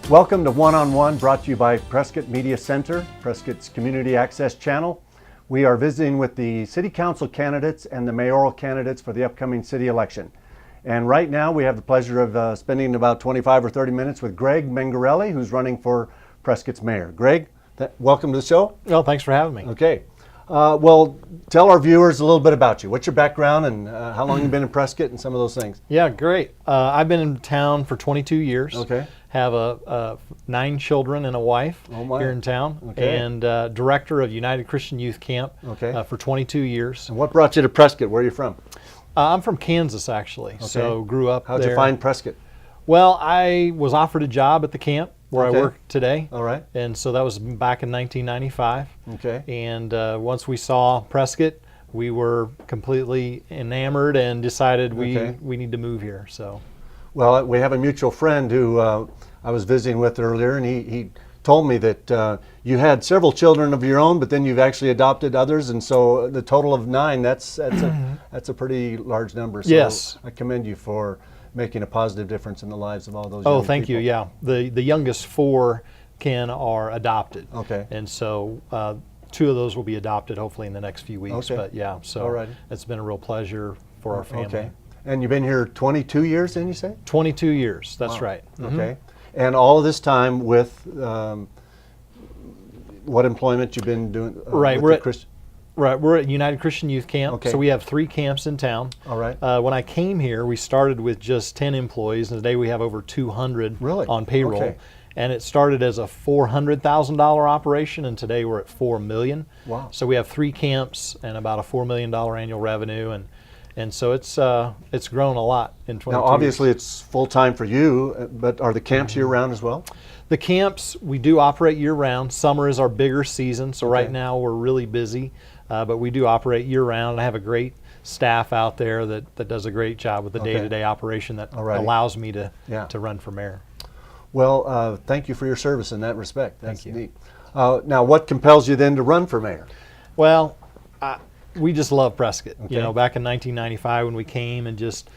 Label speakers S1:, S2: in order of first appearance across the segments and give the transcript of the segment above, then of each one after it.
S1: Welcome to One-on-One, brought to you by Prescott Media Center, Prescott's community access channel. We are visiting with the city council candidates and the mayoral candidates for the upcoming city election. And right now we have the pleasure of spending about 25 or 30 minutes with Greg Mengarelli, who's running for Prescott's mayor. Greg, welcome to the show.
S2: Well, thanks for having me.
S1: Okay. Well, tell our viewers a little bit about you. What's your background and how long you've been in Prescott and some of those things?
S2: Yeah, great. I've been in town for 22 years.
S1: Okay.
S2: Have 9 children and a wife here in town.
S1: Okay.
S2: And director of United Christian Youth Camp for 22 years.
S1: And what brought you to Prescott? Where are you from?
S2: I'm from Kansas, actually. So grew up there.
S1: How'd you find Prescott?
S2: Well, I was offered a job at the camp where I work today.
S1: All right.
S2: And so that was back in 1995.
S1: Okay.
S2: And once we saw Prescott, we were completely enamored and decided we need to move here. So.
S1: Well, we have a mutual friend who I was visiting with earlier, and he told me that you had several children of your own, but then you've actually adopted others, and so the total of 9, that's a pretty large number. So
S2: yes.
S1: I commend you for making a positive difference in the lives of all those
S2: young
S1: people.
S2: Thank you, yeah. The youngest 4, Ken, are adopted.
S1: Okay.
S2: And so 2 of those will be adopted hopefully in the next few weeks.
S1: Okay.
S2: But yeah, so it's been a real pleasure for our family.
S1: Okay. And you've been here 22 years, didn't you say?
S2: 22 years, that's right.
S1: Okay. And all of this time with what employment you've been doing?
S2: Right, we're at United Christian Youth Camp.
S1: Okay.
S2: So we have 3 camps in town.
S1: All right.
S2: When I came here, we started with just 10 employees, and today we have over 200 on payroll.
S1: Okay.
S2: And it started as a $400,000 operation, and today we're at $4 million.
S1: Wow.
S2: So we have 3 camps and about a $4 million annual revenue, and so it's grown a lot in 22
S1: Now, obviously,
S2: years.
S1: it's full-time for you, but are the camps year-round as well?
S2: The camps, we do operate year-round. Summer is our bigger season, so right now we're really busy, but we do operate year-round. I have a great staff out there that does a great job with the day-to-day operation that allows me to run for mayor.
S1: Well, thank you for your service in that respect. That's
S2: Thank you.
S1: neat. Now, what compels you then to run for mayor?
S2: Well, we just love Prescott. You know, back in 1995 when we came and just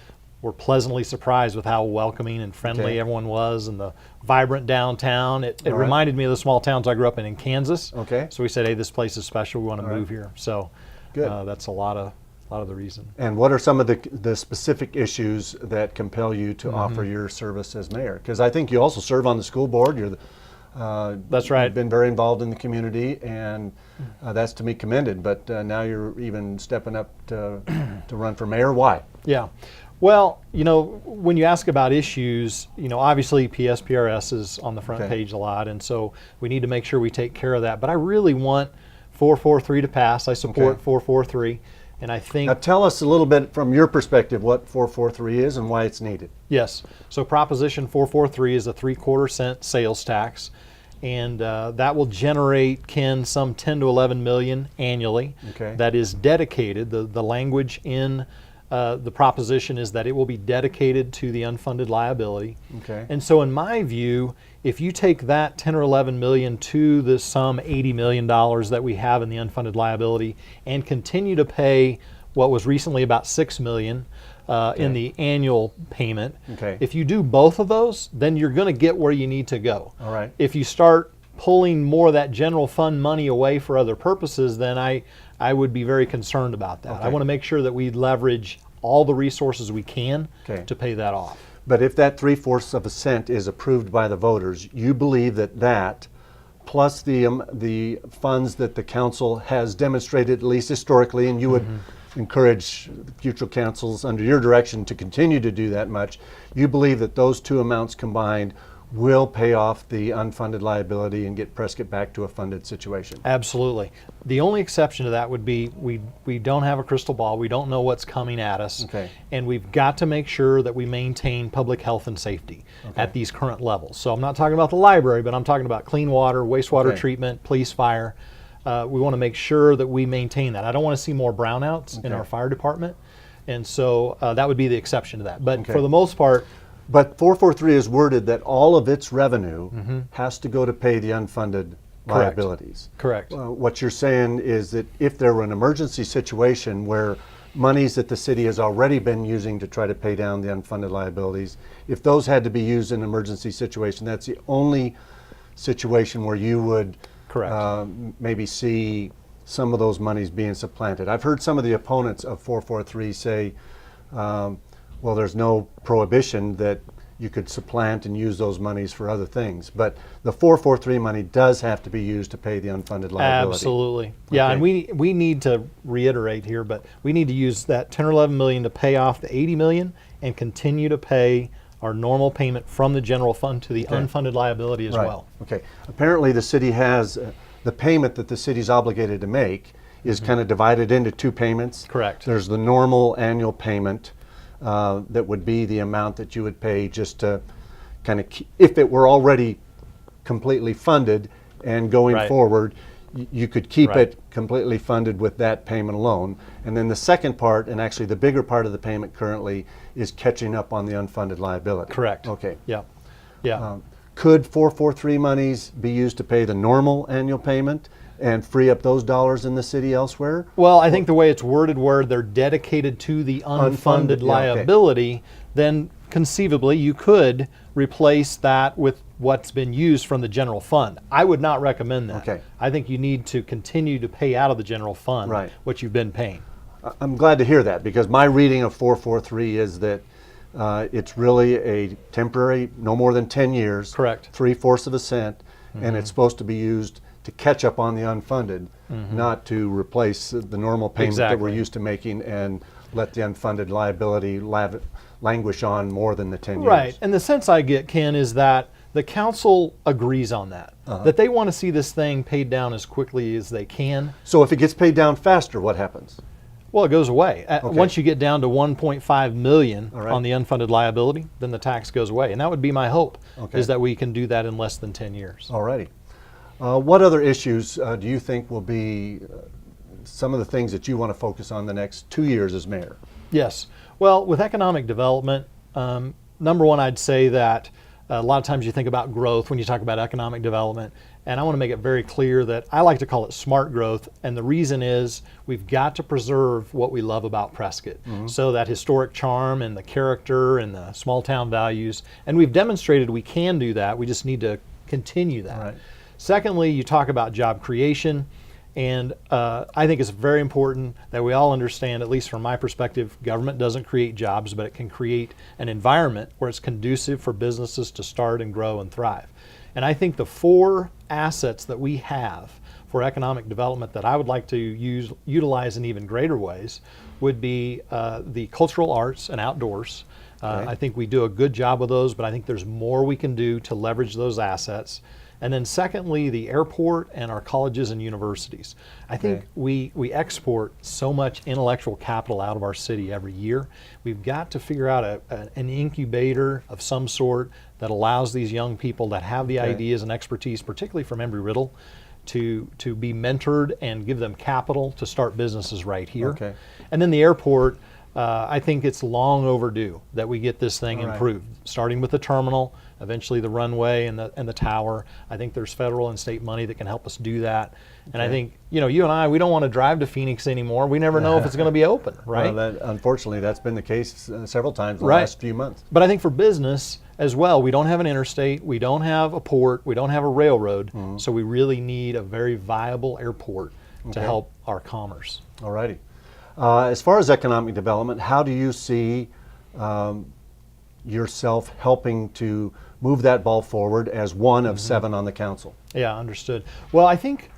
S2: were pleasantly surprised with how welcoming and friendly everyone was, and the vibrant downtown. It reminded me of the small towns I grew up in Kansas. Okay. So we said, hey, this place is special. We want to move here. So that's a lot of the reason.
S1: And what are some of the specific issues that compel you to offer your service as mayor? Because I think you also serve on the school board. You're
S2: that's right.
S1: You've been very involved in the community, and that's to be commended. But now you're even stepping up to run for mayor. Why?
S2: Yeah. Well, you know, when you ask about issues, you know, obviously PSPRS is on the front page a lot, and so we need to make sure we take care of that. But I really want 443 to pass. I support 443, and I think...
S1: Now tell us a little bit from your perspective what 443 is and why it's needed.
S2: Yes. So Proposition 443 is a 3/4 cent sales tax, and that will generate, Ken, some 10 to 11 million annually. Okay. That is dedicated. The language in the proposition is that it will be dedicated to the unfunded liability. Okay. And so in my view, if you take that 10 or 11 million to the some $80 million that we have in the unfunded liability and continue to pay what was recently about $6 million in the annual payment, if you do both of those, then you're going to get where you need to go. All right. If you start pulling more of that general fund money away for other purposes, then I would be very concerned about that. I want to make sure that we leverage all the resources we can to pay that off.
S1: But if that 3/4 of a cent is approved by the voters, you believe that plus the funds that the council has demonstrated, at least historically, and you would encourage future councils under your direction to continue to do that much, you believe that those 2 amounts combined will pay off the unfunded liability and get Prescott back to a funded situation?
S2: Absolutely. The only exception to that would be we don't have a crystal ball. We don't know what's coming at us. Okay. And we've got to make sure that we maintain public health and safety at these current levels. So I'm not talking about the library, but I'm talking about clean water, wastewater treatment, police, fire. We want to make sure that we maintain that. I don't want to see more brownouts in our fire department. And so that would be the exception to that. But for the most part,
S1: but 443 is worded that all of its revenue has to go to pay the unfunded liabilities.
S2: Correct.
S1: What you're saying is that if there were an emergency situation where monies that the city has already been using to try to pay down the unfunded liabilities, if those had to be used in an emergency situation, that's the only situation where you would
S2: Correct.
S1: maybe see some of those monies being supplanted. I've heard some of the opponents of 443 say, well, there's no prohibition that you could supplant and use those monies for other things. But the 443 money does have to be used to pay the unfunded liability.
S2: Absolutely. Yeah,
S1: Okay.
S2: and we need to reiterate here, but we need to use that 10 or 11 million to pay off the 80 million and continue to pay our normal payment from the general fund to the unfunded liability as
S1: Right.
S2: well.
S1: Okay. Apparently the city has, the payment that the city's obligated to make is kind of divided into two payments.
S2: Correct.
S1: There's the normal annual payment that would be the amount that you would pay just to kind of, if it were already completely funded and going
S2: Right.
S1: forward, you could keep
S2: Right.
S1: it completely funded with that payment alone. And then the second part, and actually the bigger part of the payment currently, is catching up on the unfunded liability.
S2: Correct.
S1: Okay.
S2: Yeah. Yeah.
S1: Could 443 monies be used to pay the normal annual payment and free up those dollars in the city elsewhere?
S2: Well, I think the way it's worded, where they're dedicated to the
S1: Unfunded,
S2: unfunded
S1: yeah, okay.
S2: liability, then conceivably you could replace that with what's been used from the general fund. I would not recommend that.
S1: Okay.
S2: I think you need to continue to pay out of the general fund
S1: Right.
S2: what you've been paying.
S1: I'm glad to hear that, because my reading of 443 is that it's really a temporary, no more than 10 years.
S2: Correct.
S1: 3/4 of a cent, and it's supposed to be used to catch up on the unfunded, not to replace the normal payment that we're
S2: Exactly.
S1: used to making and let the unfunded liability languish on more than the 10 years.
S2: Right. And the sense I get, Ken, is that the council agrees on that, that they want to see this thing paid down as quickly as they can.
S1: So if it gets paid down faster, what happens?
S2: Well, it goes away.
S1: Okay.
S2: Once you get down to 1.5 million
S1: All right.
S2: on the unfunded liability, then the tax goes away. And that would be my hope,
S1: Okay.
S2: is that we can do that in less than 10 years.
S1: Alrighty. What other issues do you think will be some of the things that you want to focus on the next 2 years as mayor?
S2: Yes. Well, with economic development, number one, I'd say that a lot of times you think about growth when you talk about economic development, and I want to make it very clear that I like to call it smart growth, and the reason is we've got to preserve what we love about Prescott. So that historic charm and the character and the small town values, and we've demonstrated we can do that. We just need to continue that.
S1: Right.
S2: Secondly, you talk about job creation. And I think it's very important that we all understand, at least from my perspective, government doesn't create jobs, but it can create an environment where it's conducive for businesses to start and grow and thrive. And I think the 4 assets that we have for economic development that I would like to utilize in even greater ways would be the cultural arts and outdoors.
S1: Okay.
S2: I think we do a good job with those, but I think there's more we can do to leverage those assets. And then secondly, the airport and our colleges and universities. I think we export so much intellectual capital out of our city every year. We've got to figure out an incubator of some sort that allows these young people that have the ideas and expertise, particularly from Embry-Riddle, to be mentored and give them capital to start businesses right here.
S1: Okay.
S2: And then the airport, I think it's long overdue that we get this thing
S1: All right.
S2: improved, starting with the terminal, eventually the runway and the tower. I think there's federal and state money that can help us do that. And I think, you and I, we don't want to drive to Phoenix anymore. We never know if it's going to be open, right?
S1: Well, unfortunately, that's been the case several times in the
S2: Right.
S1: last few months.
S2: But I think for business as well, we don't have an interstate, we don't have a port, we don't have a railroad, so we really need a very viable airport to help our commerce.
S1: Alrighty. As far as economic development, how do you see yourself helping to move that ball forward as one of 7 on the council?
S2: Yeah, understood. Well, I think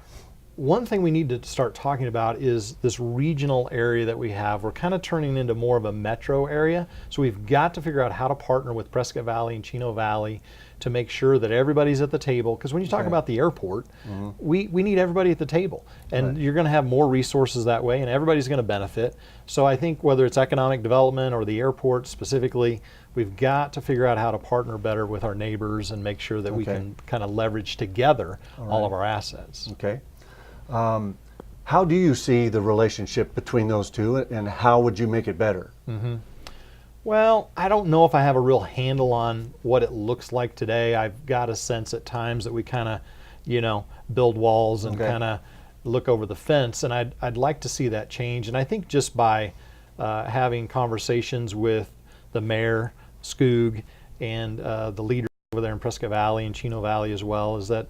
S2: one thing we need to start talking about is this regional area that we have. We're kind of turning into more of a metro area. So we've got to figure out how to partner with Prescott Valley and Chino Valley to make sure that everybody's at the table. Because when you talk about the airport, we need everybody at the table. And you're going to have more resources that way, and everybody's going to benefit. So I think whether it's economic development or the airport specifically, we've got to figure out how to partner better with our neighbors and make sure that we can kind of leverage together all of our assets.
S1: Okay. How do you see the relationship between those two, and how would you make it better?
S2: Well, I don't know if I have a real handle on what it looks like today. I've got a sense at times that we kind of, build walls and kind of look over the fence, and I'd like to see that change. And I think just by having conversations with the mayor, Skoog, and the leaders over there in Prescott Valley and Chino Valley as well, is that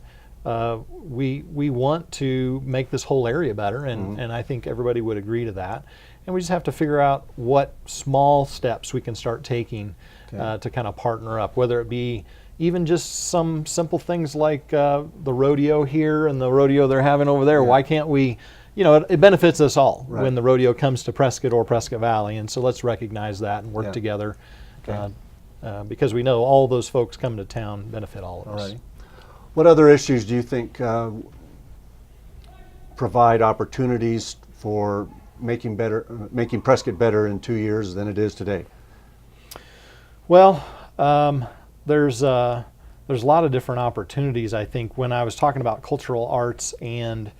S2: we want to make this whole area better, and I think everybody would agree to that. And we just have to figure out what small steps we can start taking to kind of partner up, whether it be even just some simple things like the rodeo here and the rodeo they're having over there. Why can't we, it benefits us all when the rodeo comes to Prescott or Prescott Valley, and so let's recognize that and work together, because we know all those folks coming to town benefit all of us.
S1: What other issues do you think provide opportunities for making Prescott better in 2 years than it is today?
S2: Well, there's a lot of different opportunities. I think when I was talking about cultural arts and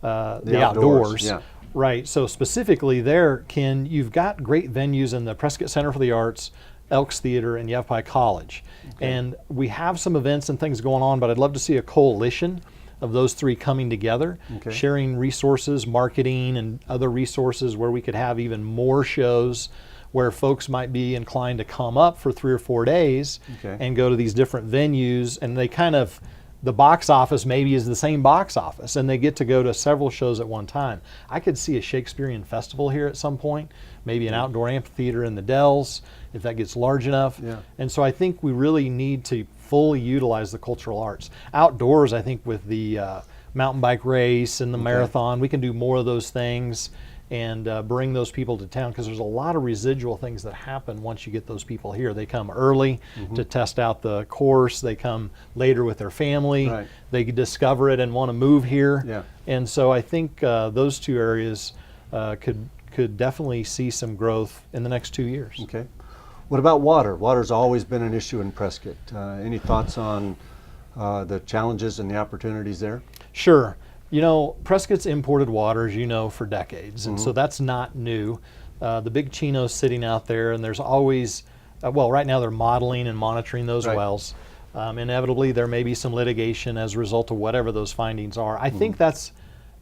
S2: the outdoors, right? So specifically there, Ken, you've got great venues in the Prescott Center for the Arts, Elks Theater, and Yavapai College. And we have some events and things going on, but I'd love to see a coalition of those three coming together, sharing resources, marketing, and other resources where we could have even more shows where folks might be inclined to come up for 3 or 4 days and go to these different venues, and they kind of, the box office maybe is the same box office, and they get to go to several shows at one time. I could see a Shakespearean festival here at some point, maybe an outdoor amphitheater in the Dells, if that gets large enough. And so I think we really need to fully utilize the cultural arts. Outdoors, I think with the mountain bike race and the marathon, we can do more of those things and bring those people to town, because there's a lot of residual things that happen once you get those people here. They come early to test out the course. They come later with their family. They discover it and want to move here. And so I think those two areas could definitely see some growth in the next 2 years.
S1: What about water? Water's always been an issue in Prescott. Any thoughts on the challenges and the opportunities there?
S2: Sure. Prescott's imported water, as you know, for decades, and so that's not new. The big Chino's sitting out there, and there's always, right now they're modeling and monitoring those wells. Inevitably, there may be some litigation as a result of whatever those findings are. I think that's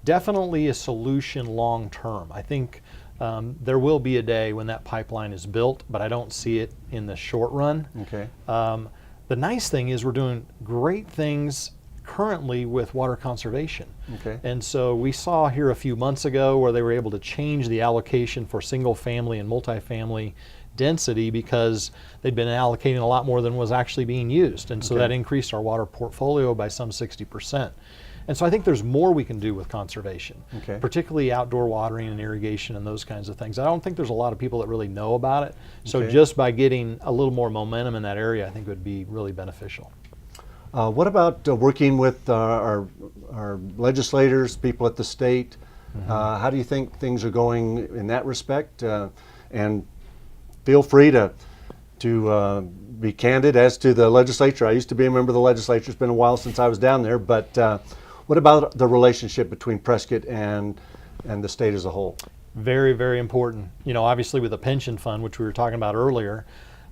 S2: definitely a solution long term. I think there will be a day when that pipeline is built, but I don't see it in the short run. The nice thing is we're doing great things currently with water conservation. And so we saw here a few months ago where they were able to change the allocation for single family and multifamily density because they'd been allocating a lot more than was actually being used. And so that increased our water portfolio by some 60%. And so I think there's more we can do with conservation, particularly outdoor watering and irrigation and those kinds of things. I don't think there's a lot of people that really know about it. So just by getting a little more momentum in that area, I think would be really beneficial.
S1: What about working with our legislators, people at the state? How do you think things are going in that respect? And feel free to be candid as to the legislature. I used to be a member of the legislature. It's been a while since I was down there, but what about the relationship between Prescott and the state as a whole?
S2: Very, very important. Obviously with the pension fund, which we were talking about earlier,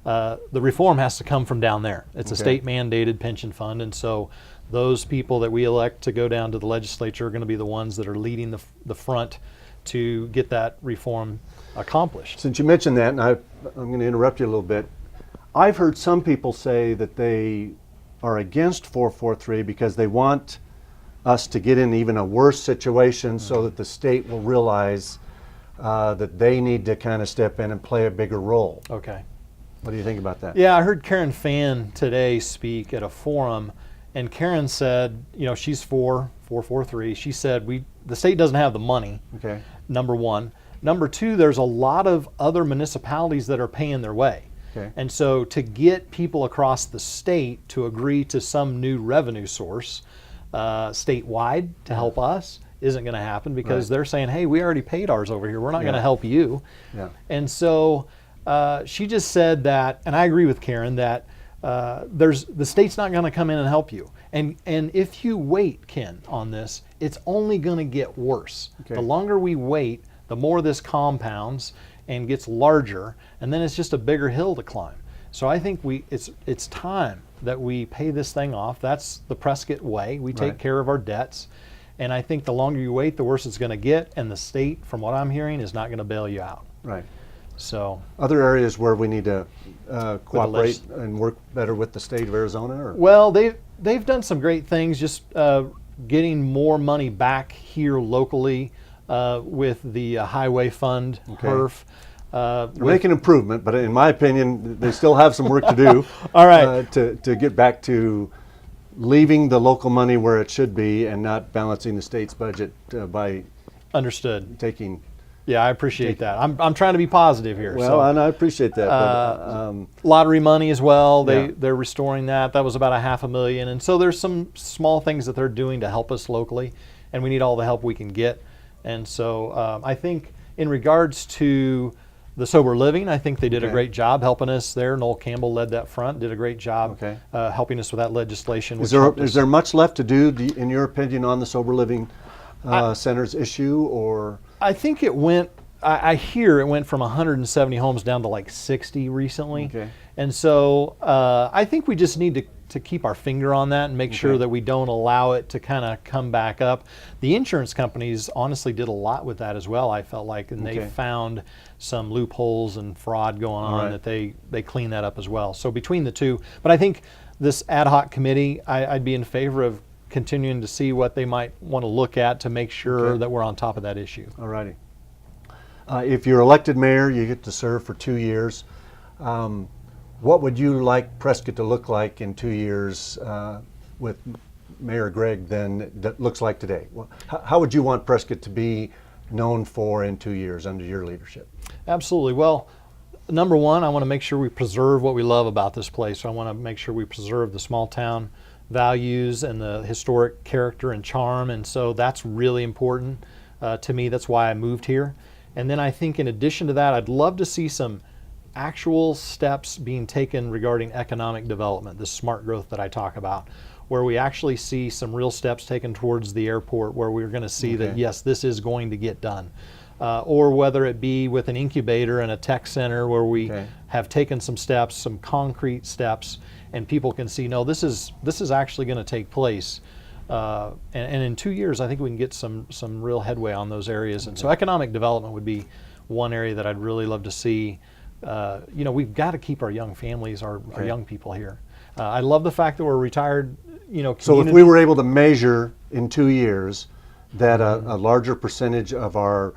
S2: the reform has to come from down there. It's a state mandated pension fund, and so those people that we elect to go down to the legislature are going to be the ones that are leading the front to get that reform accomplished.
S1: Since you mentioned that, and I'm going to interrupt you a little bit, I've heard some people say that they are against 443 because they want us to get in even a worse situation so that the state will realize that they need to kind of step in and play a bigger role. What do you think about that?
S2: Yeah, I heard Karen Fan today speak at a forum, and Karen said, she's for 443. She said the state doesn't have the money, number one. Number two, there's a lot of other municipalities that are paying their way. And so to get people across the state to agree to some new revenue source statewide to help us isn't going to happen because they're saying, hey, we already paid ours over here. We're not going to help you. And so she just said that, and I agree with Karen, that the state's not going to come in and help you. And if you wait, Ken, on this, it's only going to get worse. The longer we wait, the more this compounds and gets larger, and then it's just a bigger hill to climb. So I think it's time that we pay this thing off. That's the Prescott way. We take care of our debts. And I think the longer you wait, the worse it's going to get, and the state, from what I'm hearing, is not going to bail you out. So
S1: Other areas where we need to cooperate and work better with the state of Arizona? Or?
S2: well, they've done some great things, just getting more money back here locally with the highway fund, HERF.
S1: They're making improvement, but in my opinion, they still have some work to do.
S2: All right.
S1: To get back to leaving the local money where it should be and not balancing the state's budget by
S2: Understood.
S1: taking.
S2: Yeah, I appreciate that. I'm trying to be positive here.
S1: Well,
S2: so.
S1: and I appreciate that. But,
S2: Lottery money as well.
S1: Yeah.
S2: They're restoring that. That was about $500,000, and so there's some small things that they're doing to help us locally, and we need all the help we can get. And so I think in regards to the sober living, I think they did a great job helping us there. Noel Campbell led that front, did a great job helping us with that legislation.
S1: Is there much left to do, in your opinion, on the sober living centers issue, or?
S2: I think it went. I hear it went from 170 homes down to like 60 recently, and so I think we just need to keep our finger on that and make sure that we don't allow it to kind of come back up. The insurance companies honestly did a lot with that as well, I felt like, and they found some loopholes and fraud going on that they cleaned that up as well. So between the two, but I think this ad hoc committee, I'd be in favor of continuing to see what they might want to look at to make sure that we're on top of that issue.
S1: All righty. If you're elected mayor, you get to serve for 2 years. What would you like Prescott to look like in 2 years with Mayor Greg than that looks like today? How would you want Prescott to be known for in 2 years under your leadership?
S2: Absolutely. Well, number one, I want to make sure we preserve what we love about this place. So I want to make sure we preserve the small town values and the historic character and charm, and so that's really important to me. That's why I moved here. And then I think in addition to that, I'd love to see some actual steps being taken regarding economic development, the smart growth that I talk about, where we actually see some real steps taken towards the airport, where we're going to see that yes, this is going to get done. Or whether it be with an incubator and a tech center where we have taken some steps, some concrete steps, and people can see, no, this is actually going to take place. And in 2 years, I think we can get some real headway on those areas. And so economic development would be one area that I'd really love to see. We've got to keep our young families, our young people here. I love the fact that we're retired,
S1: So if we were able to measure in 2 years that a larger percentage of our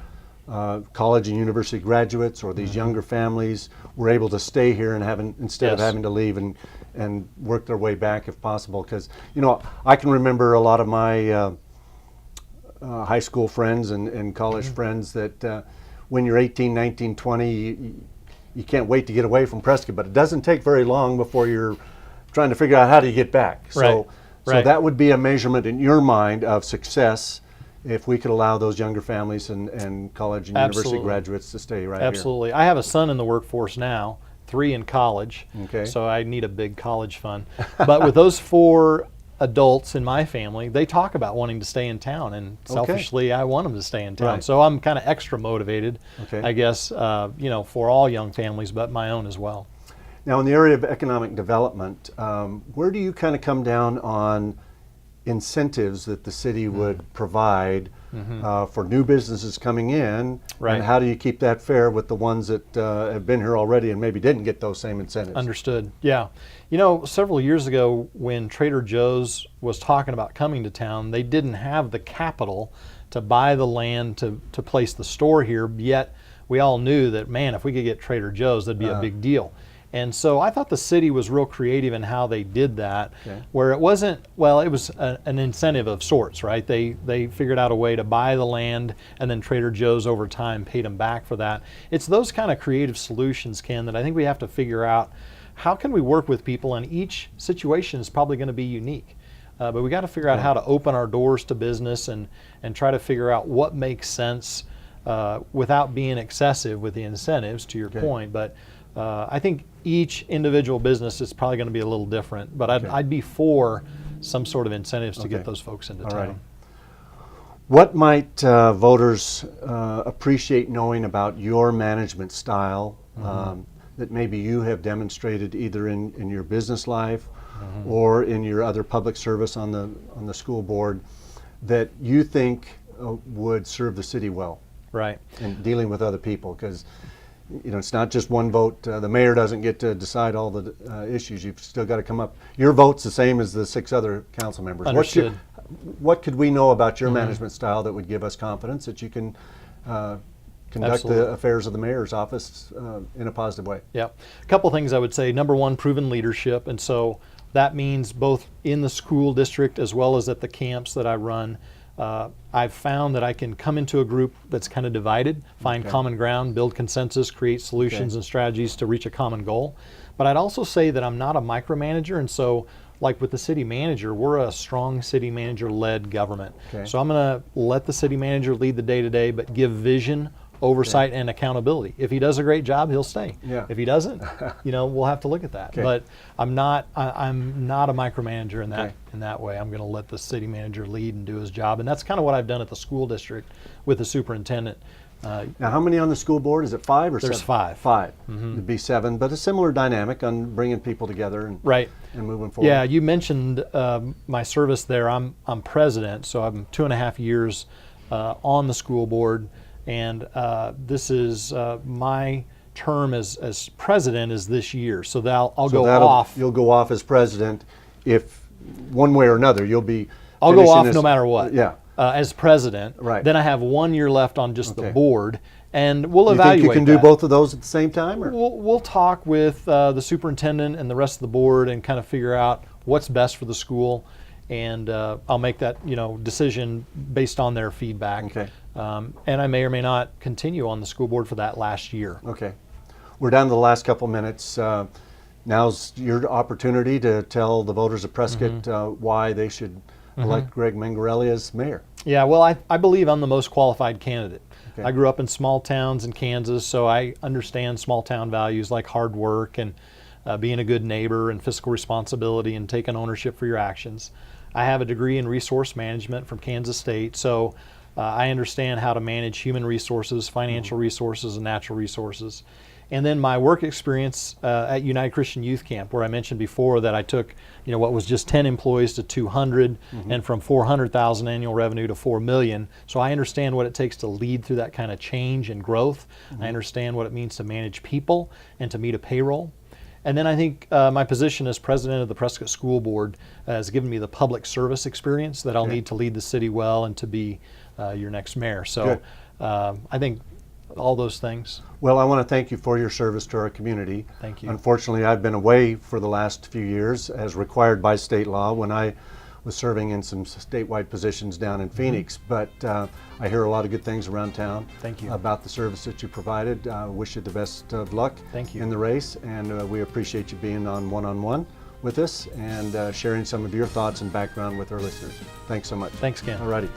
S1: college and university graduates or these younger families were able to stay here and instead of having to leave and work their way back if possible. Because, I can remember a lot of my high school friends and college friends that when you're 18, 19, 20, you can't wait to get away from Prescott, but it doesn't take very long before you're trying to figure out how do you get back. So that would be a measurement in your mind of success if we could allow those younger families and college and university graduates to stay right here.
S2: Absolutely. I have a son in the workforce now, 3 in college, so I need a big college fund. But with those 4 adults in my family, they talk about wanting to stay in town, and selfishly I want them to stay in town. So I'm kind of extra motivated, I guess, for all young families, but my own as well.
S1: Now, in the area of economic development, where do you kind of come down on incentives that the city would provide for new businesses coming in, and how do you keep that fair with the ones that have been here already and maybe didn't get those same incentives?
S2: Understood. Yeah. Several years ago when Trader Joe's was talking about coming to town, they didn't have the capital to buy the land to place the store here, yet we all knew that, man, if we could get Trader Joe's, that'd be a big deal. And so I thought the city was real creative in how they did that, where it wasn't, it was an incentive of sorts, right? They figured out a way to buy the land, and then Trader Joe's over time paid them back for that. It's those kind of creative solutions, Ken, that I think we have to figure out. How can we work with people? And each situation is probably going to be unique. But we got to figure out how to open our doors to business and try to figure out what makes sense without being excessive with the incentives, to your point. But I think each individual business is probably going to be a little different, but I'd be for some sort of incentives to get those folks into town.
S1: What might voters appreciate knowing about your management style that maybe you have demonstrated either in your business life or in your other public service on the school board that you think would serve the city well?
S2: Right.
S1: In dealing with other people, because it's not just one vote. The mayor doesn't get to decide all the issues. You've still got to come up. Your vote's the same as the 6 other council members.
S2: Understood.
S1: What could we know about your management style that would give us confidence that you can conduct
S2: Absolutely.
S1: the affairs of the mayor's office in a positive way?
S2: Yeah. A couple things I would say. Number one, proven leadership. And so that means both in the school district as well as at the camps that I run. I've found that I can come into a group that's kind of divided, find common ground, build consensus, create solutions and strategies to reach a common goal. But I'd also say that I'm not a micromanager, and so like with the city manager, we're a strong city manager-led government. So I'm going to let the city manager lead the day-to-day, but give vision, oversight, and accountability. If he does a great job, he'll stay. If he doesn't, we'll have to look at that. But I'm not a micromanager in that way. I'm going to let the city manager lead and do his job, and that's kind of what I've done at the school district with the superintendent.
S1: Now, how many on the school board? Is it 5 or 7?
S2: There's 5.
S1: 5. It'd be 7, but a similar dynamic on bringing people together and moving forward.
S2: Yeah, you mentioned my service there. I'm president, so I'm 2.5 years on the school board, and this is my term as president is this year. So I'll go off.
S1: You'll go off as president if one way or another you'll be.
S2: I'll go off no matter what.
S1: Yeah.
S2: As president.
S1: Right.
S2: Then I have 1 year left on just the board, and we'll
S1: You
S2: evaluate.
S1: think you can do both of those at the same time? Or?
S2: We'll talk with the superintendent and the rest of the board and kind of figure out what's best for the school, and I'll make that decision based on their feedback. And I may or may not continue on the school board for that last year.
S1: Okay. We're down to the last couple minutes. Now's your opportunity to tell the voters of Prescott why they should elect Greg Mengarelli as mayor.
S2: Yeah, well, I believe I'm the most qualified candidate. I grew up in small towns in Kansas, so I understand small town values like hard work and being a good neighbor and fiscal responsibility and taking ownership for your actions. I have a degree in resource management from Kansas State, so I understand how to manage human resources, financial resources, and natural resources. And then my work experience at United Christian Youth Camp, where I mentioned before that I took, what was just 10 employees to 200, and from 400,000 annual revenue to 4 million. So I understand what it takes to lead through that kind of change and growth. I understand what it means to manage people and to meet a payroll. And then I think my position as president of the Prescott School Board has given me the public service experience that I'll need to lead the city well and to be your next mayor. So I think all those things.
S1: Well, I want to thank you for your service to our community.
S2: Thank you.
S1: Unfortunately, I've been away for the last few years as required by state law when I was serving in some statewide positions down in Phoenix. But I hear a lot of good things around town.
S2: Thank you.
S1: About the service that you provided. Wish you the best of luck
S2: Thank you.
S1: in the race, and we appreciate you being on one-on-one with us and sharing some of your thoughts and background with our listeners. Thanks so much.
S2: Thanks, Ken.
S1: All righty.